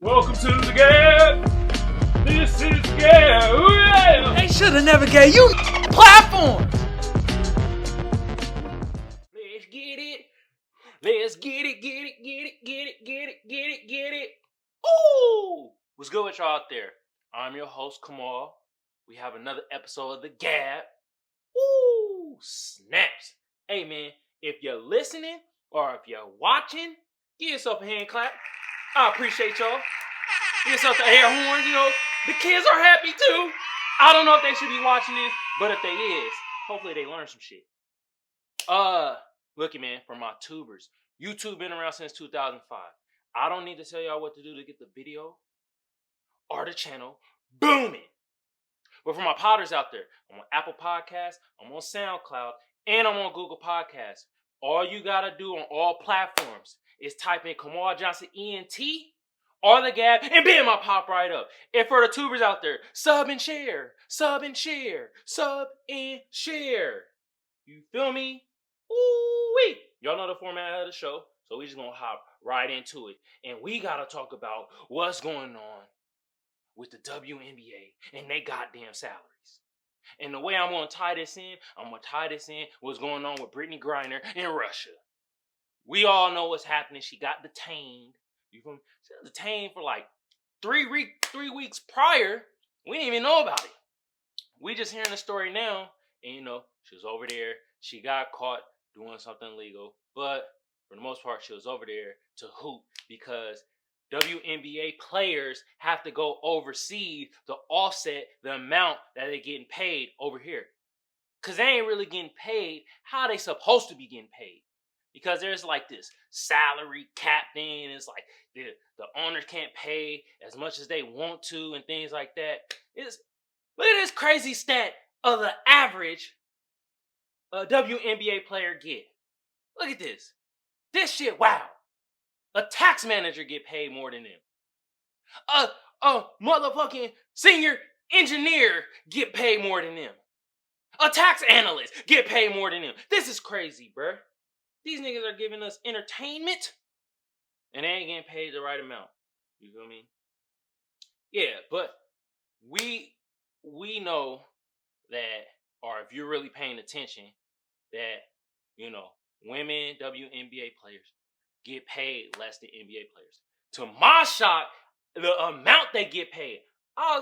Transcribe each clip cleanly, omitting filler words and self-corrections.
Welcome to the G.A.B. This is G.A.B. They should have never gave you platforms. Let's get it. Let's get it, get it, get it, get it, get it, get it, get it. Ooh! What's good with y'all out there? I'm your host, Kamal. We have another episode of the G.A.B. Ooh! Snaps. Hey, man, if you're listening or if you're watching, give yourself a hand clap. I appreciate y'all. Give yourself the air horn, The kids are happy too. I don't know if they should be watching this, but if they is, hopefully they learn some shit. Looky, man, for my tubers. YouTube been around since 2005. I don't need to tell y'all what to do to get the video or the channel booming. But for my potters out there, I'm on Apple Podcasts, I'm on SoundCloud, and I'm on Google Podcasts. All you gotta do on all platforms is type in Kamal Johnson ENT or the G.A.B. and bam, I pop right up. And for the tubers out there, sub and share, sub and share, sub and share. You feel me? Ooh-wee. Y'all know the format of the show, so we just gonna hop right into it. And we gotta talk about what's going on with the WNBA and they goddamn salaries. And the way I'm gonna tie this in what's going on with Brittney Griner in Russia. We all know what's happening. She got detained. She was detained for like 3 weeks prior. We didn't even know about it. We just hearing the story now. And she was over there. She got caught doing something illegal. But for the most part, she was over there to hoop because WNBA players have to go overseas to offset the amount that they're getting paid over here. Because they ain't really getting paid how they supposed to be getting paid. Because there's like this salary cap thing. It's like the owners can't pay as much as they want to and things like that. Look at this crazy stat of the average WNBA player get. Look at this. This shit, wow. A tax manager get paid more than them. A motherfucking senior engineer get paid more than them. A tax analyst get paid more than them. This is crazy, bruh. These niggas are giving us entertainment and they ain't getting paid the right amount. You feel me? Yeah, but we know that, or if you're really paying attention, that, women WNBA players get paid less than NBA players. To my shock, the amount they get paid. I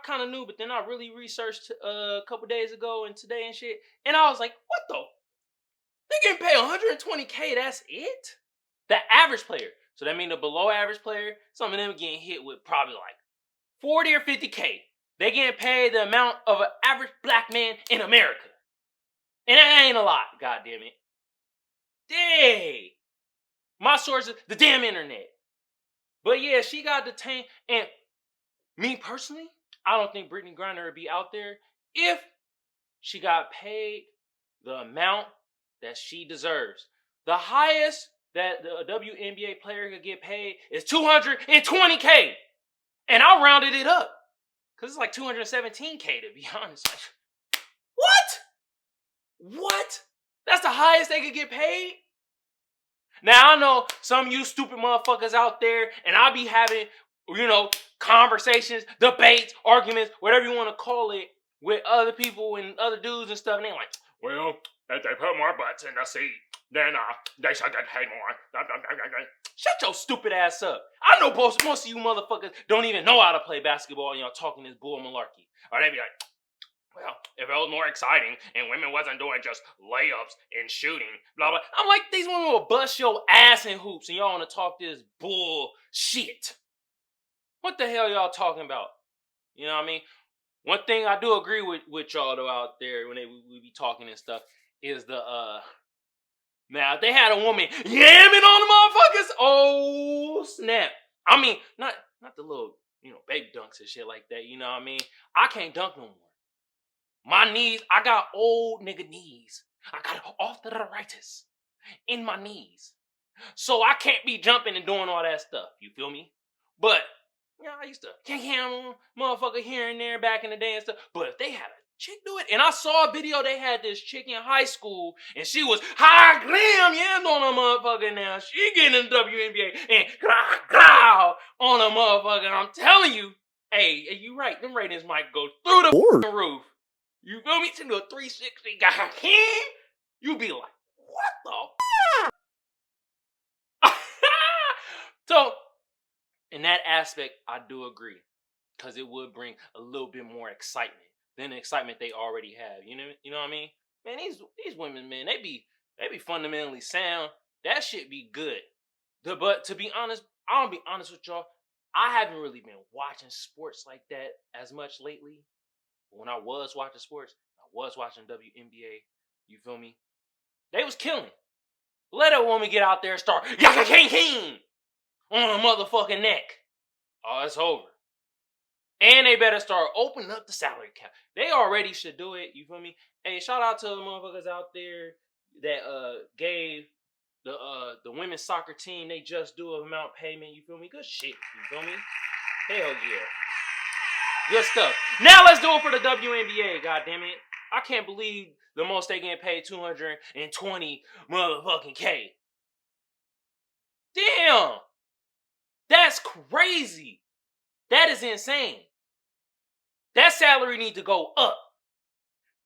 kind of knew, but then I really researched a couple days ago and today and shit, and I was like, what the? They getting paid $120K, that's it? The average player. So that means the below average player, some of them getting hit with probably like 40 or 50K. They getting paid the amount of an average black man in America. And that ain't a lot, goddammit. Dang. My source is the damn internet. But yeah, she got detained. And me personally, I don't think Brittney Griner would be out there if she got paid the amount that she deserves. The highest that the WNBA player could get paid is $220K. And I rounded it up. Because it's like $217K to be honest. What? That's the highest they could get paid? Now I know some of you stupid motherfuckers out there, and I be having, conversations, debates, arguments, whatever you want to call it, with other people and other dudes and stuff, and they're like, well, if they put more butts in the seat, then they should get paid more. Shut your stupid ass up. I know most of you motherfuckers don't even know how to play basketball and y'all talking this bull malarkey. Or they be like, well, if it was more exciting and women wasn't doing just layups and shooting, blah, blah. I'm like, these women will bust your ass in hoops and y'all want to talk this bullshit. What the hell y'all talking about? You know what I mean? One thing I do agree with y'all though out there when we be talking and stuff is now if they had a woman yamming on the motherfuckers, oh snap. I mean, not the little, baby dunks and shit like that, you know what I mean? I can't dunk no more. My knees, I got old nigga knees. I got arthritis in my knees. So I can't be jumping and doing all that stuff, you feel me? But, I used to motherfucker here and there back in the day and stuff. But if they had a Chick do it. And I saw a video, they had this chick in high school, and she was high glam, yeah, on a motherfucker now. She getting in the WNBA and growl on a motherfucker. I'm telling you, hey, you right, them ratings might go through the roof. You feel me? To do a 360 guy, you be like, what the? So, in that aspect, I do agree. Because it would bring a little bit more excitement than the excitement they already have. You know what I mean? Man, these women, man, they be fundamentally sound. That shit be good. But to be honest, I'll be honest with y'all. I haven't really been watching sports like that as much lately. But when I was watching sports, I was watching WNBA. You feel me? They was killing. Let a woman get out there and start yaka king on a motherfucking neck. Oh, it's over. And they better start opening up the salary cap. They already should do it. You feel me? Hey, shout out to the motherfuckers out there that gave the women's soccer team they just do amount payment. You feel me? Good shit. You feel me? Hell yeah. Good stuff. Now let's do it for the WNBA. God damn it! I can't believe the most they getting paid $220 motherfucking K. Damn, that's crazy. That is insane. That salary need to go up.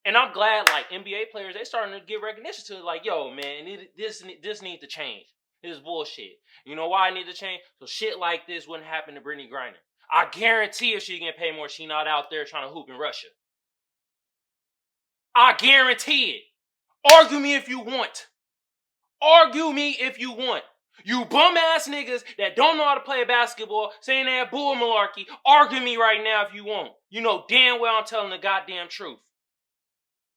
And I'm glad, like, NBA players, they starting to give recognition to it. Like, yo, man, this need to change. This is bullshit. You know why I need to change? So shit like this wouldn't happen to Brittney Griner. I guarantee if she get paid more, she not out there trying to hoop in Russia. I guarantee it. Argue me if you want. Argue me if you want. You bum-ass niggas that don't know how to play basketball, saying that bull malarkey, argue me right now if you want. You know damn well I'm telling the goddamn truth.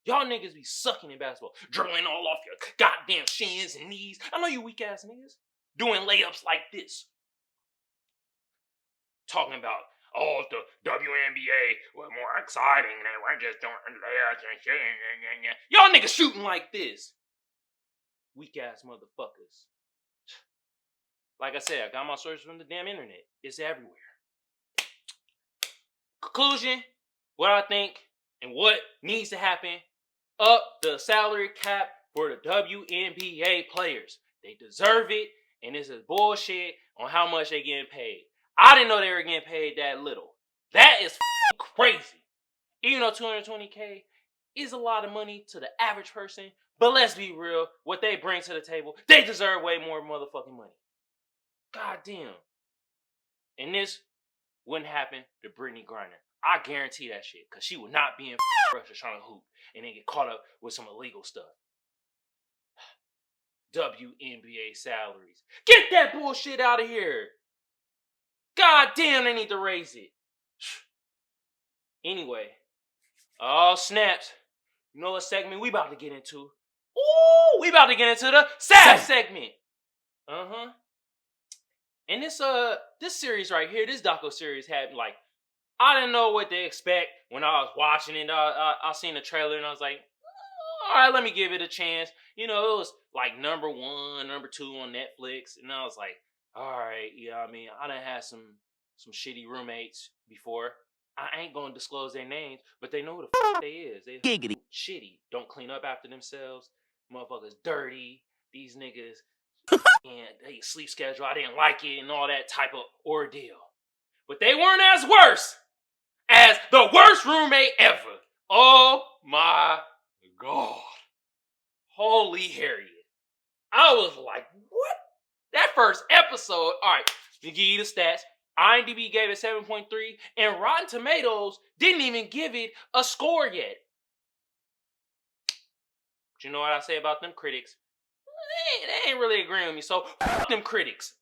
Y'all niggas be sucking in basketball, dribbling all off your goddamn shins and knees. I know you weak-ass niggas doing layups like this. Talking about, oh, the WNBA was more exciting than we're just doing layups and shit. Y'all niggas shooting like this. Weak-ass motherfuckers. Like I said, I got my sources from the damn internet. It's everywhere. Conclusion, what I think and what needs to happen, up the salary cap for the WNBA players. They deserve it, and this is bullshit on how much they getting paid. I didn't know they were getting paid that little. That is crazy. Even though $220K is a lot of money to the average person, but let's be real, what they bring to the table, they deserve way more motherfucking money. God damn. And this wouldn't happen to Brittney Griner. I guarantee that shit. Because she would not be in Russia trying to hoop and then get caught up with some illegal stuff. WNBA salaries. Get that bullshit out of here. God damn, they need to raise it. Anyway. Oh, snaps. You know what segment we about to get into? Ooh, we about to get into the SAF segment. Uh-huh. And this series right here, this docuseries had, like, I didn't know what to expect when I was watching it. I seen the trailer and I was like, all right, let me give it a chance. You know, it was like number 1, number 2 on Netflix. And I was like, all right, yeah, I mean, I done had some shitty roommates before. I ain't gonna disclose their names, but they know who the fuck they is. They Giggity. Shitty. Don't clean up after themselves. Motherfuckers dirty. These niggas and they sleep schedule, I didn't like it and all that type of ordeal. But they weren't as worse as the worst roommate ever. Oh my God. Holy Harriet. I was like, what? That first episode, all right, let me give you the stats. IMDb gave it 7.3, and Rotten Tomatoes didn't even give it a score yet. But you know what I say about them critics? They ain't really agreeing with me, so fuck them critics.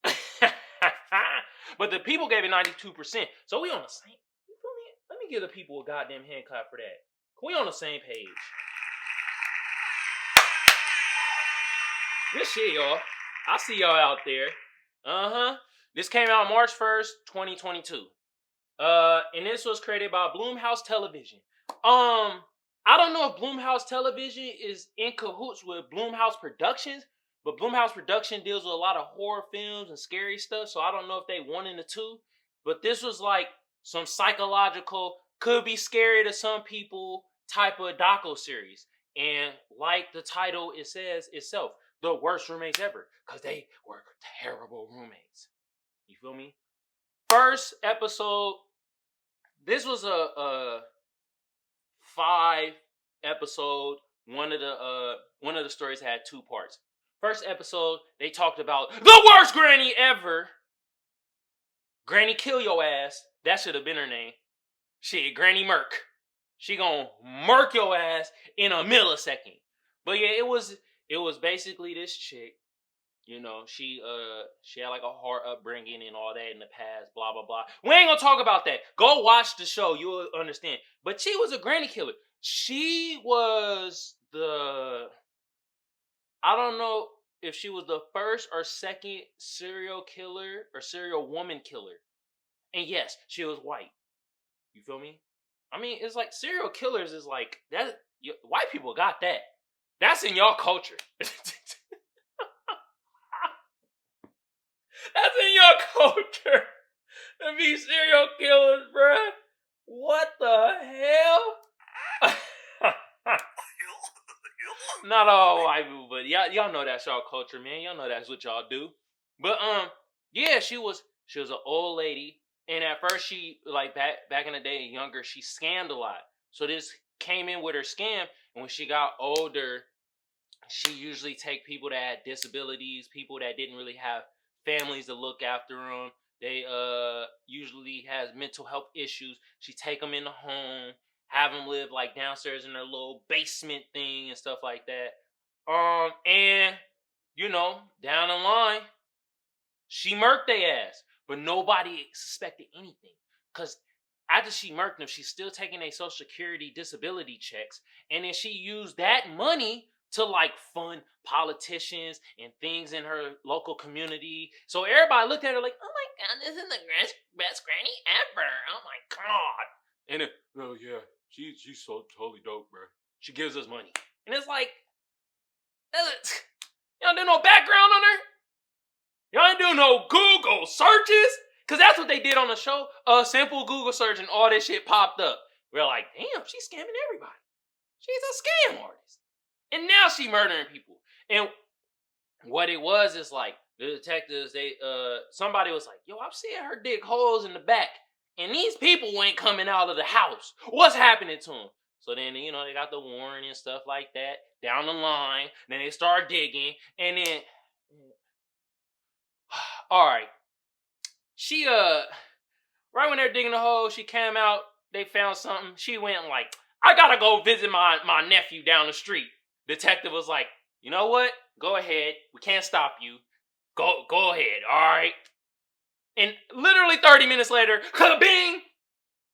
But the people gave it 92%, so we on the same. You feel me? Let me give the people a goddamn hand clap for that. We on the same page. Good shit, y'all. I see y'all out there. This came out March 1st, 2022. And this was created by Blumhouse Television. I don't know if Blumhouse Television is in cahoots with Blumhouse Productions, but Blumhouse Production deals with a lot of horror films and scary stuff, so I don't know if they one in the two. But this was like some psychological, could be scary to some people, type of docuseries. And like the title it says itself, the worst roommates ever. Because they were terrible roommates. You feel me? First episode, this was a 5-episode. One of the stories had 2 parts. First episode, they talked about the worst granny ever. Granny kill your ass. That should have been her name. Shit, Granny Merc. She gonna murk your ass in a millisecond. But yeah, it was basically this chick. You know, she had like a hard upbringing and all that in the past, blah blah blah. We ain't gonna talk about that. Go watch the show, you'll understand. But she was a granny killer. She was I don't know if she was the first or second serial killer or serial woman killer. And yes, she was white. You feel me? I mean, it's like serial killers is like that. White people got that. That's in your culture. That's in your culture. To be serial killers, bruh. What the hell? Not all white people, but y'all know that's y'all culture, man. Y'all know that's what y'all do. But yeah, she was an old lady. And at first, she, like, back in the day, younger, she scammed a lot. So this came in with her scam. And when she got older, she usually take people that had disabilities, people that didn't really have families to look after them. They usually has mental health issues. She take them in the home, have them live, like, downstairs in their little basement thing and stuff like that. And, you know, down the line, she murked their ass. But nobody suspected anything. Because after she murked them, she's still taking their Social Security disability checks. And then she used that money to, like, fund politicians and things in her local community. So everybody looked at her like, oh my God, this is the best granny ever. Oh my God. And then, oh yeah, she's so totally dope, bro. She gives us money. And it's like, y'all do no background on her? Y'all ain't do no Google searches? Because that's what they did on the show. A simple Google search and all this shit popped up. We're like, damn, she's scamming everybody. She's a scam artist. And now she murdering people. And what it was is like, the detectives, somebody was like, yo, I'm seeing her dig holes in the back. And these people ain't coming out of the house. What's happening to them? So then, you know, they got the warrant and stuff like that down the line. Then they start digging. And then... Alright. She, right when they're digging the hole, she came out, they found something. She went like, I gotta go visit my nephew down the street. Detective was like, you know what? Go ahead. We can't stop you. Go ahead, alright? And literally 30 minutes later, kabing!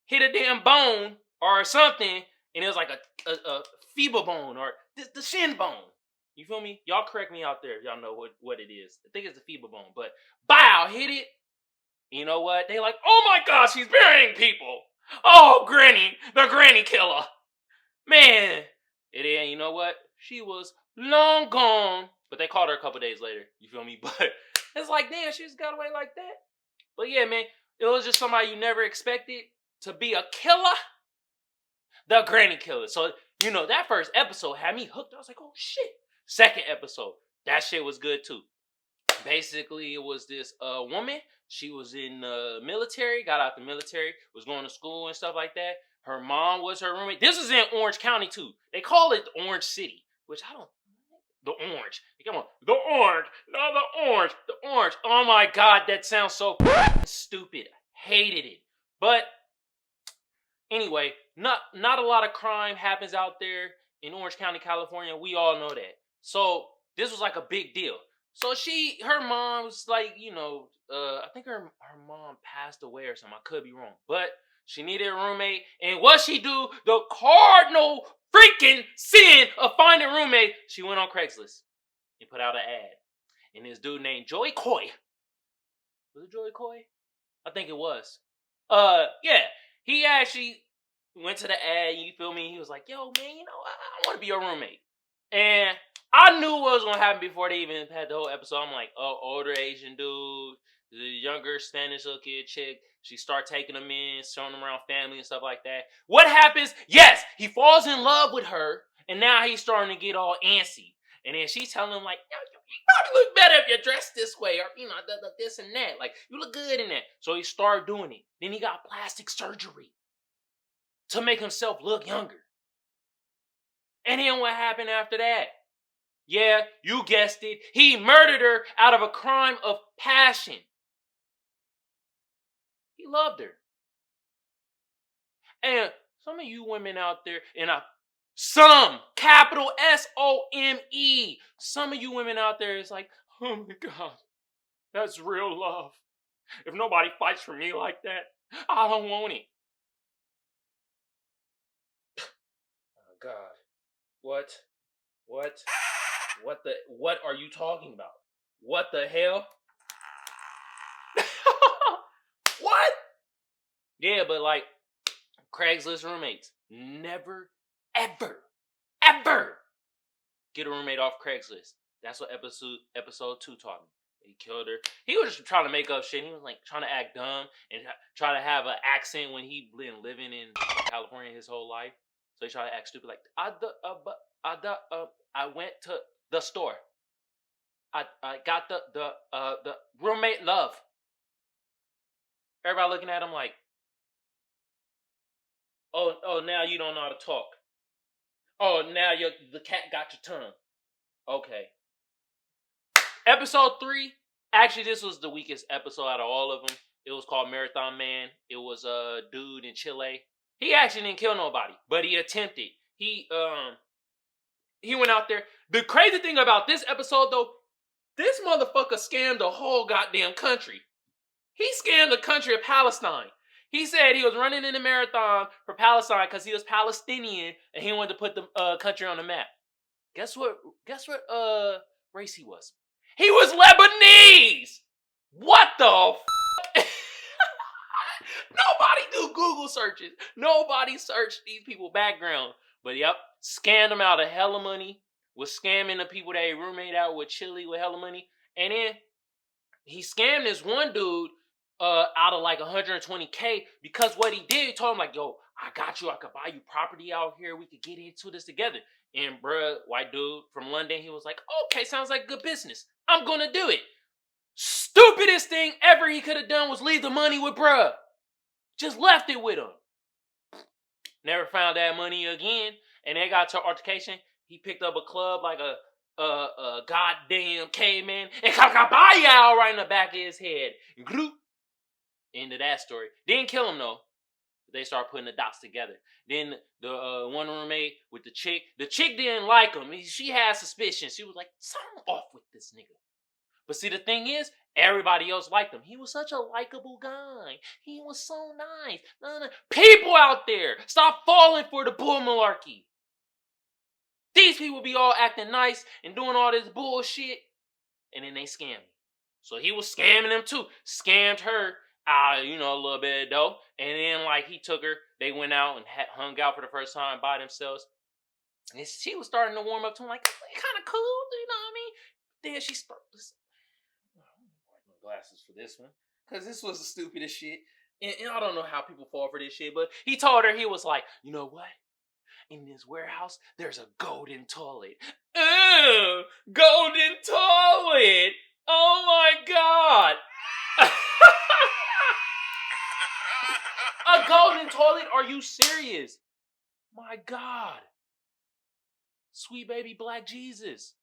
Hit a damn bone or something, and it was like a feeble bone or the shin bone. You feel me? Y'all correct me out there if y'all know what it is. I think it's the feeble bone. But, bow, hit it. You know what? They like, oh my gosh, she's burying people. Oh, Granny, the granny killer. Man. And then, you know what? She was long gone. But they called her a couple days later. You feel me? But it's like, damn, she just got away like that. But yeah, man, it was just somebody you never expected to be a killer. The granny killer. So, you know, that first episode had me hooked. I was like, oh, shit. Second episode, that shit was good too. Basically, it was this woman. She was in the military, got out the military, was going to school and stuff like that. Her mom was her roommate. This is in Orange County too. They call it the Orange City, which I don't. The Orange. Come on. The Orange. No, the Orange. The Orange. Oh my God, that sounds so stupid. Hated it. But anyway, not a lot of crime happens out there in Orange County, California. We all know that. So this was like a big deal. So her mom was like, you know, I think her mom passed away or something. I could be wrong. But she needed a roommate. And what she do, the cardinal freaking sin of finding a roommate, she went on Craigslist and put out an ad. And this dude named Joey Coy. Was it Joey Coy? I think it was. Yeah. He actually went to the ad, you feel me? He was like, yo, man, you know, I want to be your roommate. And I knew what was going to happen before they even had the whole episode. I'm like, oh, older Asian dude, the younger Spanish-looking chick. She start taking him in, showing him around family and stuff like that. What happens? Yes, he falls in love with her, and now he's starting to get all antsy. And then she's telling him, like, you probably look better if you're dressed this way, or, this and that. Like, you look good in that. So he started doing it. Then he got plastic surgery to make himself look younger. And then what happened after that? Yeah, you guessed it. He murdered her out of a crime of passion. He loved her. And some of you women out there, and some, capital SOME, some of you women out there is like, oh my God, that's real love. If nobody fights for me like that, I don't want it. Oh God. What are you talking about? What the hell? What? Yeah, but like, Craigslist roommates, never, ever get a roommate off Craigslist. That's what episode 2 taught me. He killed her. He was just trying to make up shit. He was like trying to act dumb and try to have an accent when he been living in California his whole life. So he tried to act stupid, like I went to the store. I got the roommate love. Everybody looking at him like, oh, now you don't know how to talk. Oh, now the cat got your tongue. Okay. Episode 3, actually this was the weakest episode out of all of them. It was called Marathon Man. It was a dude in Chile. He actually didn't kill nobody, but he attempted. He went out there. The crazy thing about this episode though, this motherfucker scammed the whole goddamn country. He scammed the country of Palestine. He said he was running in a marathon for Palestine because he was Palestinian and he wanted to put the country on the map. Guess what race he was? He was Lebanese! What the f***? Nobody do Google searches. Nobody searched these people's background. But yep, scammed them out of hella money. Was scamming the people that he roommate out with Chile with hella money. And then he scammed this one dude out of like 120K because what he did, he told him like, yo, I got you. I could buy you property out here. We could get into this together. And bruh, white dude from London, he was like, okay, sounds like good business. I'm going to do it. Stupidest thing ever he could have done was leave the money with bruh. Just left it with him. Never found that money again. And they got to altercation. He picked up a club like a goddamn caveman and kakabaya right in the back of his head. Gloop. End of that story. Didn't kill him though. They started putting the dots together. Then the one roommate with the chick didn't like him. She had suspicions. She was like, something off with this nigga. But see, the thing is, everybody else liked him. He was such a likable guy. He was so nice. People out there, stop falling for the bull malarkey. These people be all acting nice and doing all this bullshit, and then they scam me. So he was scamming them too. Scammed her out, a little bit of dough. And then, like, he took her. They went out and hung out for the first time by themselves. And she was starting to warm up to him, like, kind of cool, you know what I mean? Then she started. I don't need my glasses for this one, because this was the stupidest shit. And I don't know how people fall for this shit, but he told her, he was like, you know what? In this warehouse, there's a golden toilet. Ew! Golden toilet! Oh my God! A golden toilet? Are you serious? My God. Sweet baby black Jesus.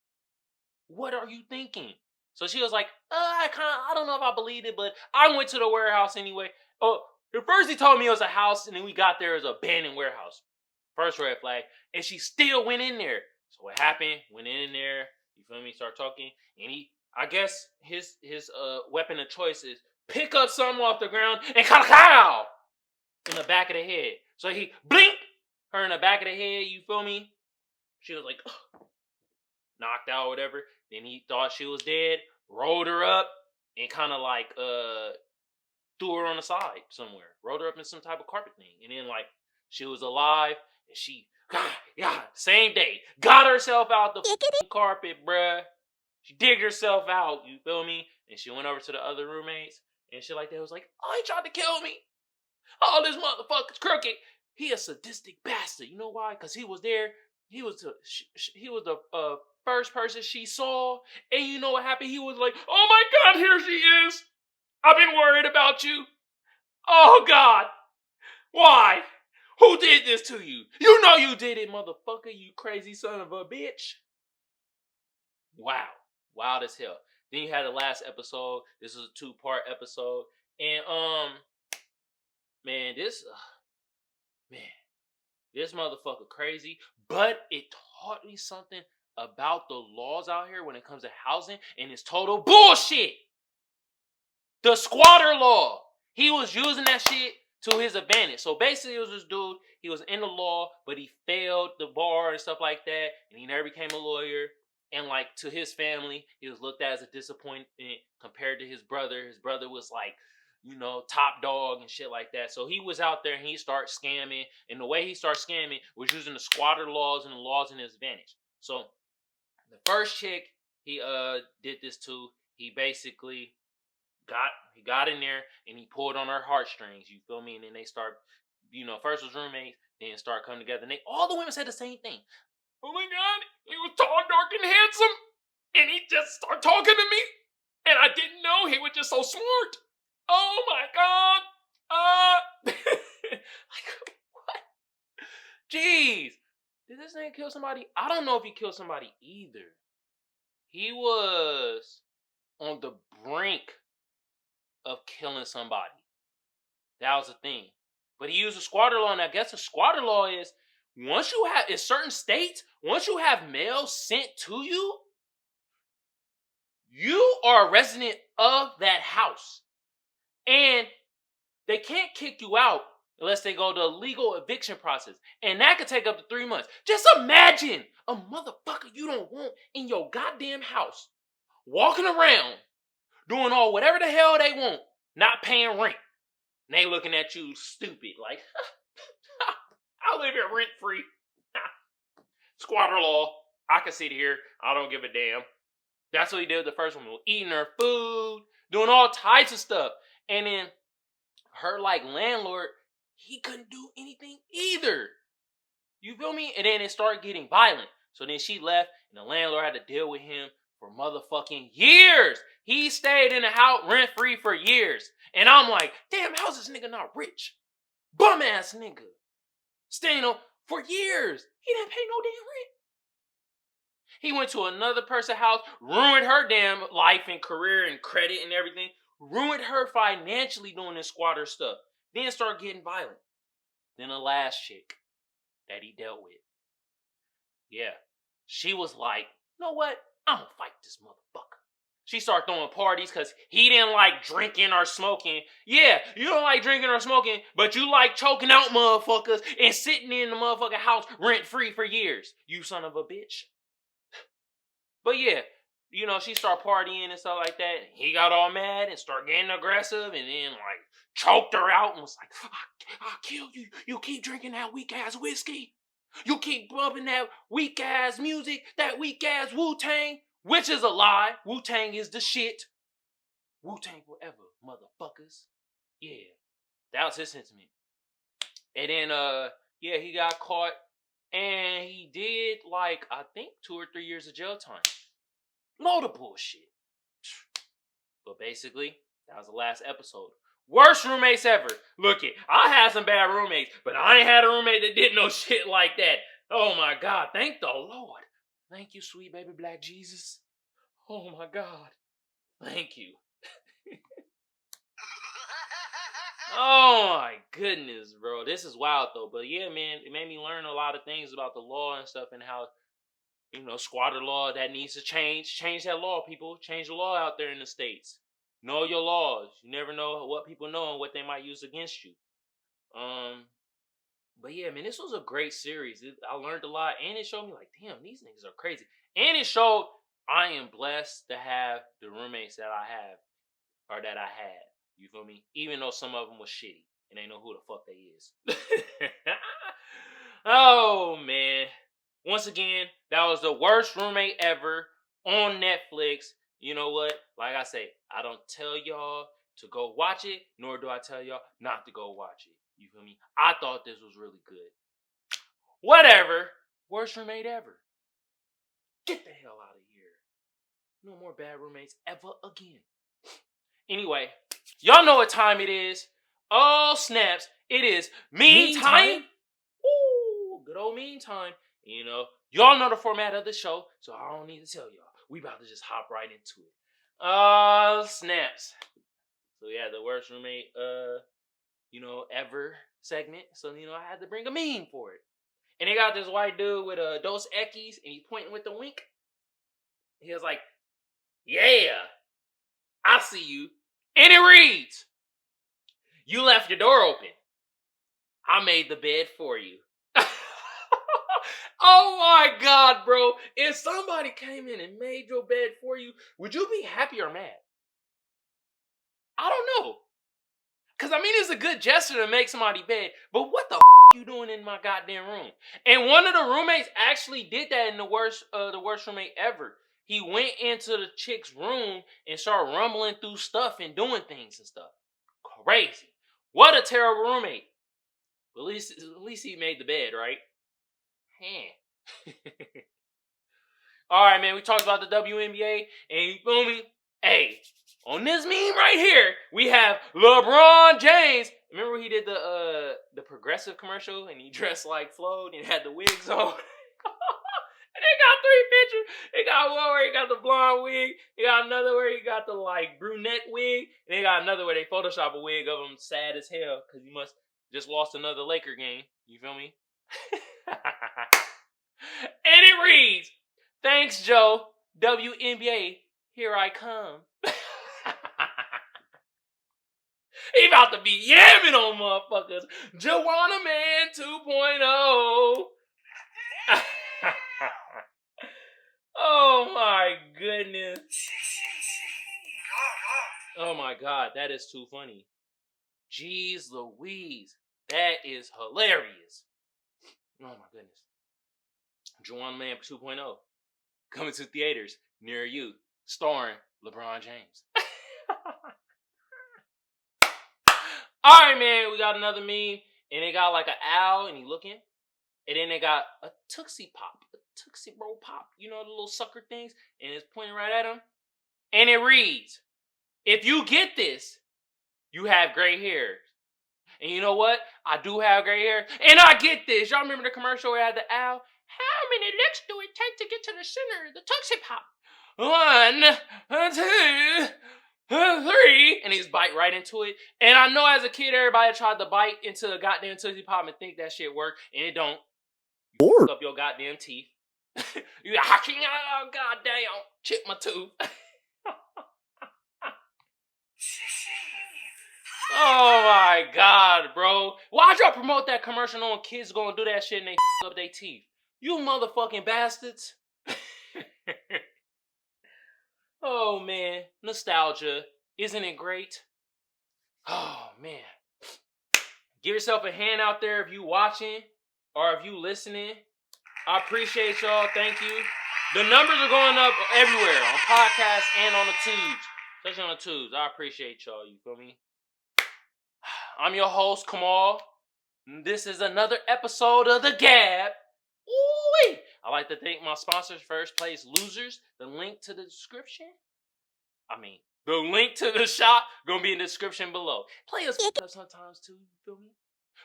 What are you thinking? So she was like, I don't know if I believed it, but I went to the warehouse anyway. At first he told me it was a house, and then we got there as an abandoned warehouse. First red flag. And she still went in there. So what happened? Went in there. You feel me? Start talking. And I guess his weapon of choice is pick up something off the ground and cow in the back of the head. So he blink her in the back of the head. You feel me? She was like, ugh, knocked out or whatever. Then he thought she was dead, rolled her up, and kind of like threw her on the side somewhere. Rolled her up in some type of carpet thing. And then like she was alive. And she, same day, got herself out the carpet, bruh. She digged herself out, you feel me? And she went over to the other roommates. and shit like that. It was like, oh, he tried to kill me. Oh, this motherfucker's crooked. He a sadistic bastard. You know why? Because he was there. He was the first person she saw. And you know what happened? He was like, oh my God, here she is. I've been worried about you. Oh God. Why? Who did this to you? You know you did it, motherfucker, you crazy son of a bitch. Wow. Wild as hell. Then you had the last episode. This is a 2-part episode. And, man, this motherfucker crazy. But it taught me something about the laws out here when it comes to housing. And it's total bullshit. The squatter law. He was using that shit to his advantage. So basically it was this dude, he was in the law, but he failed the bar and stuff like that, and he never became a lawyer. And like to his family, he was looked at as a disappointment compared to his brother. His brother was like, you know, top dog and shit like that. So he was out there and he started scamming. And the way he started scamming was using the squatter laws and the laws in his advantage. So the first chick he did this to, he basically got in there and he pulled on her heartstrings, you feel me? And then they start, you know, first was roommates, then start coming together. And all the women said the same thing. Oh my God, he was tall, dark, and handsome. And he just started talking to me. And I didn't know he was just so smart. Oh my God. Like, what? Jeez. Did this nigga kill somebody? I don't know if he killed somebody either. He was on the brink of killing somebody. That was the thing. But he used a squatter law, and I guess a squatter law is, once you have, in certain states, once you have mail sent to you, you are a resident of that house. And they can't kick you out unless they go the legal eviction process. And that could take up to 3 months. Just imagine a motherfucker you don't want in your goddamn house, walking around, doing whatever the hell they want, not paying rent. And they looking at you stupid, like, I live here rent free. Squatter law. I can sit here. I don't give a damn. That's what he did with the first one. Eating her food, doing all types of stuff. And then her like landlord, he couldn't do anything either. You feel me? And then it started getting violent. So then she left and the landlord had to deal with him for motherfucking years. He stayed in the house rent free for years. And I'm like, damn, how's this nigga not rich? Bum ass nigga. Staying on for years. He didn't pay no damn rent. He went to another person's house, ruined her damn life and career and credit and everything. Ruined her financially doing this squatter stuff. Then started getting violent. Then the last chick that he dealt with. Yeah. She was like, you know what? I'm gonna fight this motherfucker. She started throwing parties because he didn't like drinking or smoking. Yeah, you don't like drinking or smoking, but you like choking out motherfuckers and sitting in the motherfucking house rent-free for years. You son of a bitch. But yeah, you know, she started partying and stuff like that. He got all mad and started getting aggressive and then like choked her out and was like, I'll kill you. You keep drinking that weak-ass whiskey. You keep bumping that weak-ass music, that weak-ass Wu-Tang. Which is a lie. Wu-Tang is the shit. Wu-Tang forever, motherfuckers. Yeah. That was his sentiment. And then, yeah, he got caught. And he did, like, I think 2 or 3 years of jail time. Load of bullshit. But basically, that was the last episode. Worst roommates ever. Look it, I had some bad roommates, but I ain't had a roommate that did no shit like that. Oh my God, thank the Lord. Thank you, sweet baby black Jesus. Oh my God. Thank you. Oh my goodness, bro. This is wild though. But yeah, man, it made me learn a lot of things about the law and stuff and how, you know, squatter law that needs to change. Change that law, people. Change the law out there in the States. Know your laws. You never know what people know and what they might use against you. But yeah, man, this was a great series. I learned a lot, and it showed me like, damn, these niggas are crazy. And it showed I am blessed to have the roommates that I have, or that I had. You feel me? Even though some of them was shitty, and they know who the fuck they is. Oh man! Once again, that was the worst roommate ever on Netflix. You know what? Like I say, I don't tell y'all to go watch it, nor do I tell y'all not to go watch it. You feel me? I thought this was really good. Whatever. Worst roommate ever. Get the hell out of here. No more bad roommates ever again. Anyway, y'all know what time it is. Oh, snaps. It is mean time. Ooh, good old mean time. You know, y'all know the format of the show, so I don't need to tell y'all. We about to just hop right into it. Oh, snaps. So yeah, the worst roommate, ever segment. So, I had to bring a meme for it. And they got this white dude with Dos Equis, and he pointing with the wink. He was like, yeah, I see you. And it reads, you left your door open. I made the bed for you. Oh my God, bro. If somebody came in and made your bed for you, would you be happy or mad? I don't know. Because, it's a good gesture to make somebody bed, but what the you doing in my goddamn room? And one of the roommates actually did that in the worst roommate ever. He went into the chick's room and started rumbling through stuff and doing things and stuff. Crazy. What a terrible roommate. At least he made the bed, right? All right, man. We talked about the WNBA, and you feel me? Hey, on this meme right here, we have LeBron James. Remember he did the Progressive commercial, and he dressed like Flo, and he had the wigs on. And they got 3 pictures. They got one where he got the blonde wig. They got another where he got the brunette wig. And they got another where they Photoshop a wig of him sad as hell because he must just lost another Laker game. You feel me? And it reads, thanks, Joe. WNBA, here I come. He about to be yamming on motherfuckers. Joanna Man 2.0. Oh my goodness. Oh my God, that is too funny. Jeez Louise. That is hilarious. Oh my goodness. Joanna Man 2.0. Coming to theaters near you. Starring LeBron James. Alright, man, we got another meme. And they got like an owl and he looking. And then they got a Tootsie Pop. A Tootsie Roll Pop. You know, the little sucker things. And it's pointing right at him. And it reads, if you get this, you have gray hair. And you know what? I do have gray hair. And I get this. Y'all remember the commercial where I had the owl? How many licks do it take to get to the center of the Tootsie Pop? 1, 2, 3. And he's bite right into it. And I know as a kid, everybody tried to bite into the goddamn Tootsie Pop and think that shit worked. And it don't. You fuck up your goddamn teeth. You like, oh, goddamn, chip my tooth. Oh my God, bro. Why'd y'all promote that commercial on kids gonna do that shit and they up their teeth? You motherfucking bastards. Oh man, nostalgia. Isn't it great? Oh man. Give yourself a hand out there if you watching or if you listening. I appreciate y'all. Thank you. The numbers are going up everywhere on podcasts and on the tubes. Especially on the tubes. I appreciate y'all. You feel me? I'm your host, Kamal. This is another episode of the G.A.B. Ooh-wee. I like to thank my sponsors, First Place Losers. The link to the description. The link to the shop gonna be in the description below. Play us sometimes too, you feel me?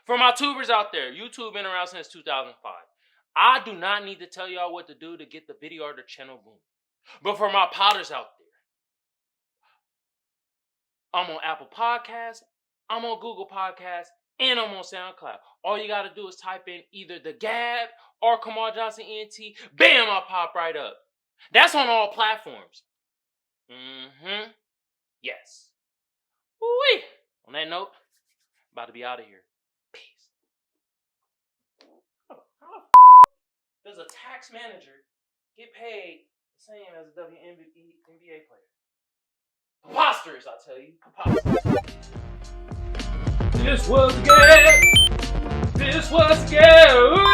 For my tubers out there, YouTube been around since 2005. I do not need to tell y'all what to do to get the video or the channel booming. But for my potters out there, I'm on Apple Podcasts, I'm on Google Podcasts, and I'm on SoundCloud. All you gotta do is type in either the G.A.B. or Kamal Johnson ENT. Bam, I pop right up. That's on all platforms. Yes. Woo-wee. On that note, I'm about to be out of here. Peace. How the does a tax manager get paid the same as a WNBA player? Preposterous, I tell you. Preposterous. This was the G.A.B. This was the G.A.B.